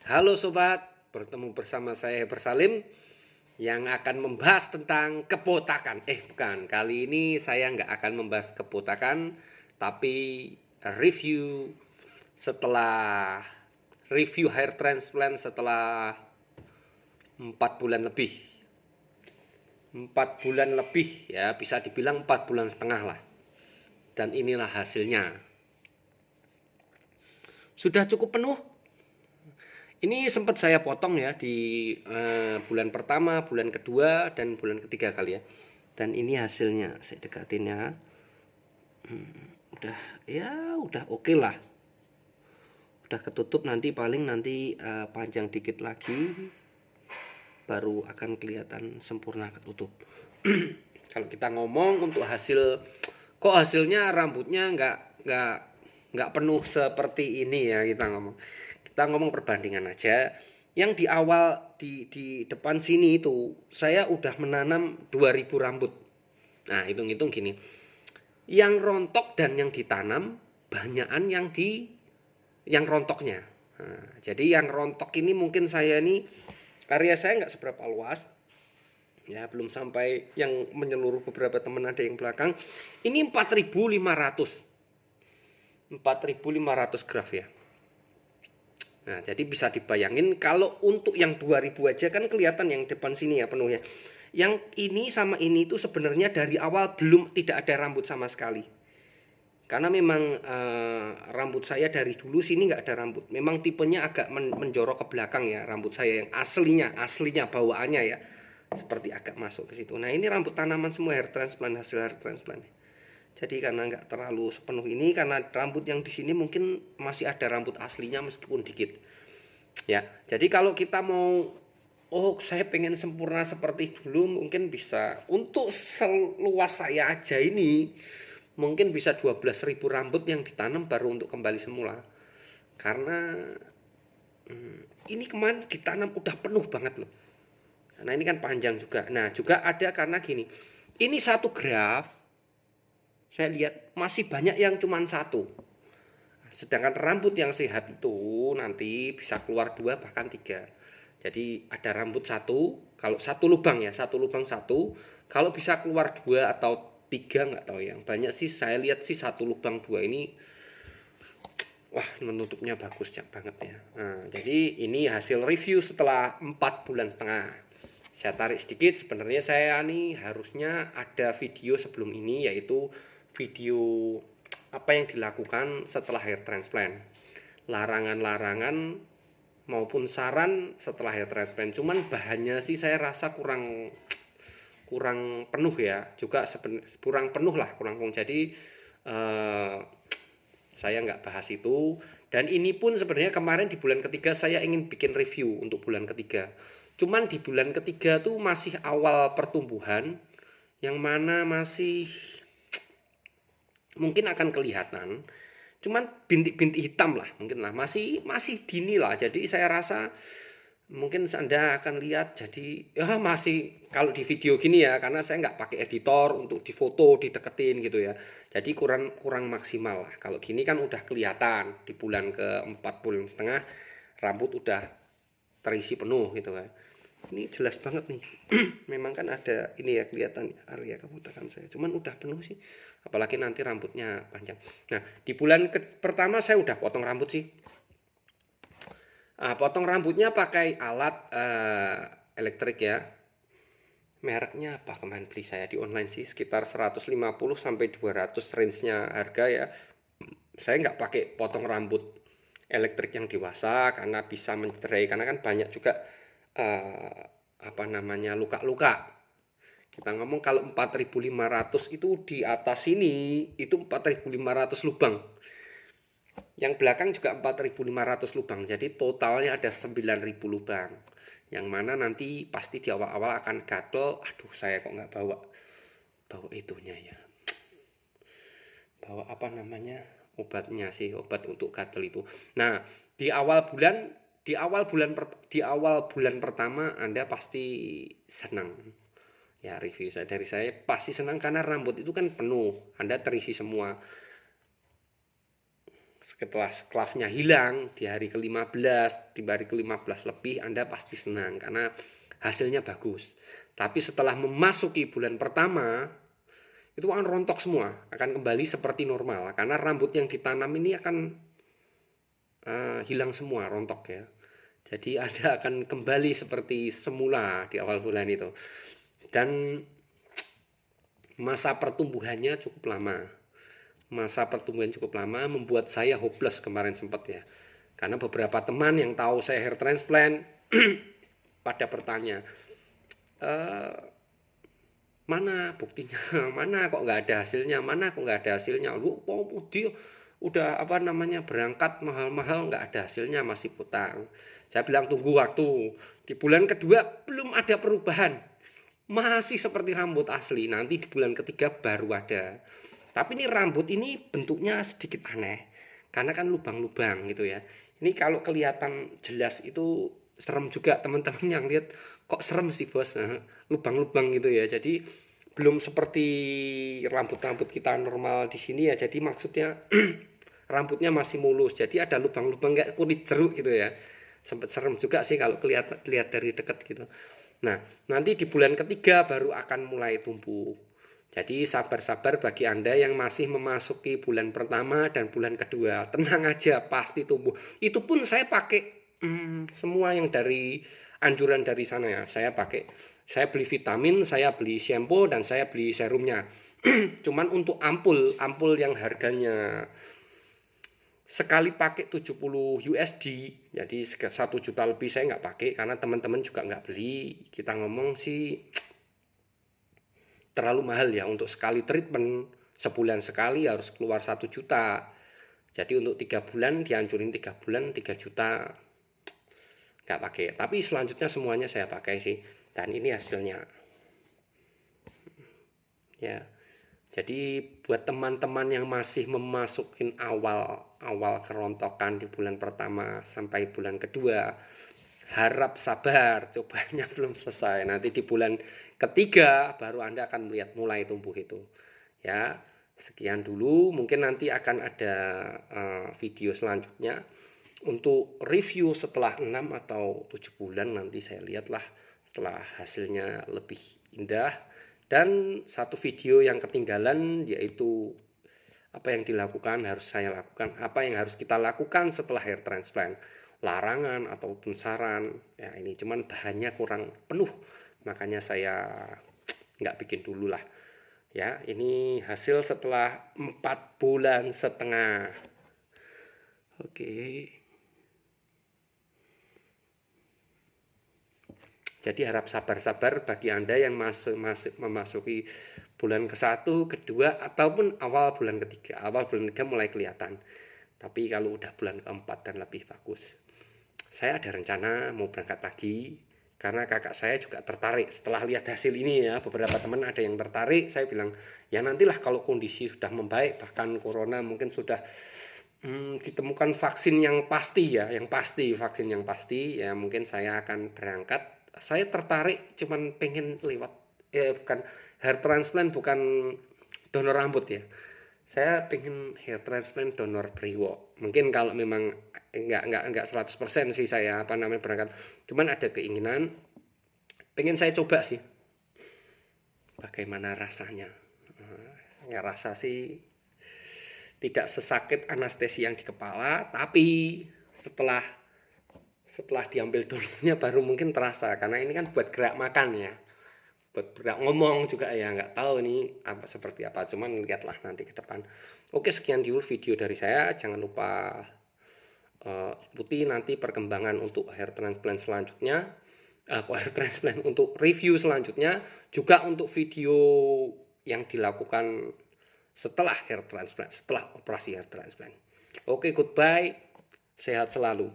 Halo sobat, bertemu bersama saya Bersalim yang akan membahas tentang kebotakan. Bukan, kali ini saya nggak akan membahas kebotakan, tapi review setelah review hair transplant setelah 4 bulan lebih. 4 bulan lebih ya, bisa dibilang 4 bulan setengah lah. Dan inilah hasilnya. Sudah cukup penuh. Ini sempat saya potong ya di bulan pertama, bulan kedua, dan bulan ketiga kali ya. Dan ini hasilnya, saya dekatin ya. Udah oke lah. Udah ketutup, nanti paling nanti panjang dikit lagi, baru akan kelihatan sempurna ketutup. Kalau kita ngomong untuk hasil, kok hasilnya rambutnya nggak penuh seperti ini ya, kita ngomong perbandingan aja. Yang di awal di depan sini itu saya udah menanam 2000 rambut. Nah, hitung-hitung gini. Yang rontok dan yang ditanam banyakan yang rontoknya. Nah, jadi yang rontok ini mungkin area saya nggak seberapa luas. Ya, belum sampai yang menyeluruh, beberapa teman ada yang belakang. Ini 4.500 graf ya. Nah, jadi bisa dibayangin kalau untuk yang 2000 aja kan kelihatan yang depan sini ya penuhnya. Yang ini sama ini itu sebenarnya dari awal tidak ada rambut sama sekali. Karena memang rambut saya dari dulu sini nggak ada rambut. Memang tipenya agak menjorok ke belakang ya rambut saya yang aslinya bawaannya ya. Seperti agak masuk ke situ. Nah, ini rambut tanaman semua, hasil hair transplant. Jadi karena nggak terlalu sepenuh ini, karena rambut yang di sini mungkin masih ada rambut aslinya meskipun dikit. Ya, jadi kalau kita mau, saya pengen sempurna seperti dulu, mungkin bisa. Untuk seluas saya aja ini, mungkin bisa 12.000 rambut yang ditanam baru untuk kembali semula. Karena ini kemarin ditanam udah penuh banget loh. Nah, ini kan panjang juga. Nah, juga ada karena gini. Ini satu graf, saya lihat masih banyak yang cuma satu. Sedangkan rambut yang sehat itu nanti bisa keluar 2 bahkan 3. Jadi ada rambut satu, kalau satu lubang ya, satu lubang satu. Kalau bisa keluar 2 atau 3 nggak tahu, yang banyak sih saya lihat sih satu lubang 2 ini. Wah, menutupnya bagus banget ya. Nah, jadi ini hasil review setelah 4 bulan setengah. Saya tarik sedikit, sebenarnya saya nih harusnya ada video sebelum ini, yaitu video apa yang dilakukan setelah hair transplant, larangan-larangan maupun saran setelah hair transplant. Cuman bahannya sih saya rasa kurang kurang penuh ya, juga kurang penuh lah, jadi saya nggak bahas itu. Dan ini pun sebenarnya kemarin di bulan ketiga saya ingin bikin review untuk bulan ketiga. Cuman di bulan ketiga tuh masih awal pertumbuhan, yang mana masih mungkin akan kelihatan. Cuman bintik-bintik hitam lah, mungkin lah masih dini lah. Jadi saya rasa mungkin Anda akan lihat, jadi ya masih, kalau di video gini ya, karena saya nggak pakai editor untuk difoto dideketin gitu ya, jadi kurang maksimal lah. Kalau gini kan udah kelihatan di bulan keempat, bulan setengah, rambut udah terisi penuh gitu kan. Ini jelas banget nih. Memang kan ada ini ya, kelihatan area kebotakan saya, cuman udah penuh sih, apalagi nanti rambutnya panjang. Nah, di bulan pertama saya udah potong rambut sih. Potong rambutnya pakai alat elektrik ya. Mereknya apa kemarin beli saya di online sih, sekitar 150 sampai 200 range-nya harga ya. Saya nggak pakai potong rambut elektrik yang dewasa karena bisa mencederai, karena kan banyak juga luka-luka. Kita ngomong kalau 4.500 itu di atas ini itu 4.500 lubang. Yang belakang juga 4.500 lubang. Jadi totalnya ada 9.000 lubang. Yang mana nanti pasti di awal-awal akan gatel. Aduh, saya kok nggak bawa itunya ya. Bawa obatnya sih, obat untuk gatel itu. Nah, di awal bulan pertama Anda pasti senang. Ya, review dari saya pasti senang karena rambut itu kan penuh, Anda terisi semua. setelah sklafnya hilang di hari ke-15, di hari ke-15 lebih Anda pasti senang karena hasilnya bagus. Tapi setelah memasuki bulan pertama itu akan rontok semua, akan kembali seperti normal karena rambut yang ditanam ini akan hilang semua, rontok ya. Jadi Anda akan kembali seperti semula di awal bulan itu. Dan masa pertumbuhannya cukup lama. Masa pertumbuhan cukup lama membuat saya hopeless kemarin sempat ya. Karena beberapa teman yang tahu saya hair transplant pada bertanya, mana buktinya, mana kok nggak ada hasilnya, mana kok nggak ada hasilnya, lu dia udah apa namanya berangkat mahal-mahal nggak ada hasilnya, masih utang. Saya bilang tunggu waktu, di bulan kedua belum ada perubahan, masih seperti rambut asli, nanti di bulan ketiga baru ada. Tapi ini rambut ini bentuknya sedikit aneh, karena kan lubang-lubang gitu ya. Ini kalau kelihatan jelas itu serem juga, teman-teman yang lihat kok serem sih bos, lubang-lubang gitu ya. Jadi belum seperti rambut-rambut kita normal di sini ya. Jadi maksudnya rambutnya masih mulus, jadi ada lubang-lubang kayak kulit jeruk gitu ya. Sempat serem juga sih kalau lihat dari dekat gitu. Nah, nanti di bulan ketiga baru akan mulai tumbuh. Jadi sabar-sabar bagi Anda yang masih memasuki bulan pertama dan bulan kedua. Tenang aja, pasti tumbuh. Itu pun saya pakai semua yang dari anjuran dari sana ya. Saya beli vitamin, saya beli shampoo, dan saya beli serumnya. Cuman untuk ampul yang harganya sekali pakai 70 USD, jadi 1 juta lebih saya nggak pakai karena teman-teman juga nggak beli. Kita ngomong sih terlalu mahal ya untuk sekali treatment, sebulan sekali harus keluar 1 juta. Jadi untuk 3 bulan dihancurin 3 bulan 3 juta, nggak pakai. Tapi selanjutnya semuanya saya pakai sih, dan ini hasilnya ya. Jadi buat teman-teman yang masih memasukin awal kerontokan di bulan pertama sampai bulan kedua, harap sabar, cobanya belum selesai. Nanti di bulan ketiga baru Anda akan melihat mulai tumbuh itu. Ya, sekian dulu. Mungkin nanti akan ada video selanjutnya untuk review setelah 6 atau 7 bulan. Nanti saya lihatlah setelah hasilnya lebih indah. Dan satu video yang ketinggalan yaitu apa yang dilakukan harus saya lakukan, apa yang harus kita lakukan setelah hair transplant, larangan ataupun saran. Ya ini cuman bahannya kurang penuh, makanya saya nggak bikin dulu lah. Ya ini hasil setelah 4,5 bulan. Oke. Jadi harap sabar-sabar bagi Anda yang masih memasuki bulan ke-1, kedua, ataupun awal bulan ketiga. Awal bulan ketiga mulai kelihatan. Tapi kalau udah bulan ke-4 dan lebih bagus. Saya ada rencana mau berangkat lagi, karena kakak saya juga tertarik setelah lihat hasil ini ya. Beberapa teman ada yang tertarik, saya bilang, ya nantilah kalau kondisi sudah membaik, bahkan corona mungkin sudah ditemukan vaksin yang pasti ya, vaksin yang pasti, ya mungkin saya akan berangkat. Saya tertarik cuman pengen lewat bukan hair transplant, bukan donor rambut ya. Saya pengen hair transplant donor priwo. Mungkin kalau memang enggak 100% sih saya berangkat. Cuman ada keinginan pengen saya coba sih. Bagaimana rasanya? Ya rasa sih tidak sesakit anestesi yang di kepala, tapi setelah diambil donornya baru mungkin terasa, karena ini kan buat gerak makan ya, buat gerak ngomong juga ya, nggak tahu ini seperti apa, cuman lihatlah nanti ke depan. Oke, sekian dulu video dari saya, jangan lupa ikuti nanti perkembangan untuk hair transplant selanjutnya, hair transplant untuk review selanjutnya, juga untuk video yang dilakukan setelah hair transplant, setelah operasi hair transplant. Oke, goodbye, sehat selalu.